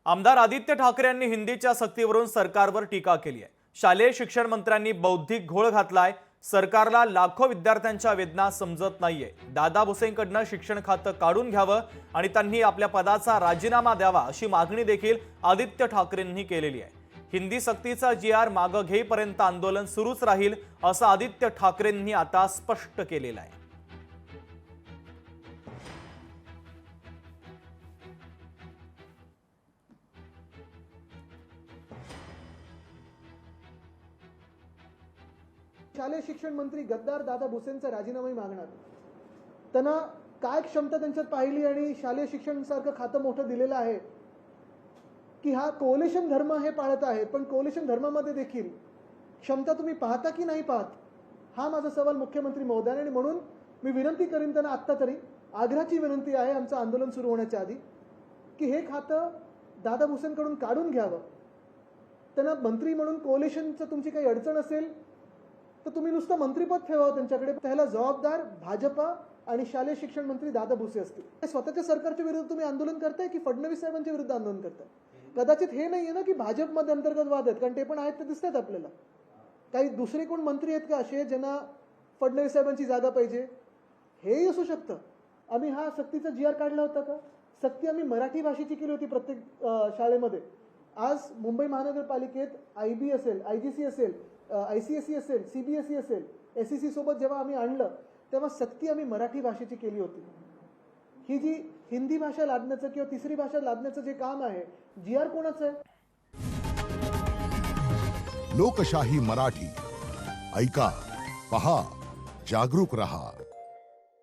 आमदार आदित्य ठाकरे यांनी हिंदीच्या सक्तीवरून सरकारवर टीका केली आहे। शालेय शिक्षण मंत्र्यांनी बौद्धिक घोळ घातलाय। सरकारला लाखो विद्यार्थ्यांच्या वेदना समजत नाहीये। दादा भुसेंकडनं शिक्षण खातं काढून घ्यावं आणि त्यांनी आपल्या पदाचा राजीनामा द्यावा अशी मागणी देखील आदित्य ठाकरेंनी केलेली आहे। हिंदी सक्तीचा GR मागे घेईपर्यंत आंदोलन सुरूच राहील असं आदित्य ठाकरेंनी आता स्पष्ट केलेलं आहे। शालेय शिक्षण मंत्री गद्दार दादा भुसेंचा राजीनामा मागणार। त्यांना काय क्षमता त्यांच्यात पाहिली आणि शालेय शिक्षण सारखं खातं मोठं दिलेलं आहे की हा कोलिशन धर्म हे पाळत आहे, पण कोलिशन धर्मामध्ये देखील क्षमता तुम्ही पाहता की नाही पाहत, हा माझा सवाल मुख्यमंत्री महोदयांना। आणि म्हणून मी विनंती करीन त्यांना, आत्ता तरी आग्रहाची विनंती आहे आमचं आंदोलन सुरू होण्याच्या आधी, की हे खातं दादा भुसेंकडून काढून घ्यावं। त्यांना मंत्री म्हणून कोलिशनचं तुमची काही अडचण असेल तर तुम्ही नुसतं मंत्रीपद ठेवावं त्यांच्याकडे। त्याला जबाबदार भाजपा आणि शालेय शिक्षण मंत्री दादा भुसे असतील। स्वतःच्या सरकारच्या विरुद्ध तुम्ही आंदोलन करताय की फडणवीस साहेबांच्या विरुद्ध आंदोलन करताय? कदाचित हे नाहीये ना की भाजपमध्ये अंतर्गत वाद आहेत, कारण ते पण आहेत, ते दिसतात आपल्याला। काही दुसरे कोण मंत्री आहेत का असे ज्यांना फडणवीस साहेबांची जागा पाहिजे? हेही असू शकतं। आम्ही हा सक्तीचा GR काढला होता का? सक्ती आम्ही मराठी भाषेची केली होती प्रत्येक शाळेमध्ये। आज मुंबई महानगरपालिकेत IB असेल, IGC असेल, ICSE असेल, CBSE असेल, SEC सोबत जेव्हा आम्ही आणलं तेव्हा सक्ती आम्ही मराठी भाषेची केली होती। ही जी हिंदी भाषा लादण्याचं किंवा तिसरी भाषा लादण्याचं जे काम आहे, GR कोणाचं आहे? लोकशाही मराठी ऐका, पहा, जागरूक रहा।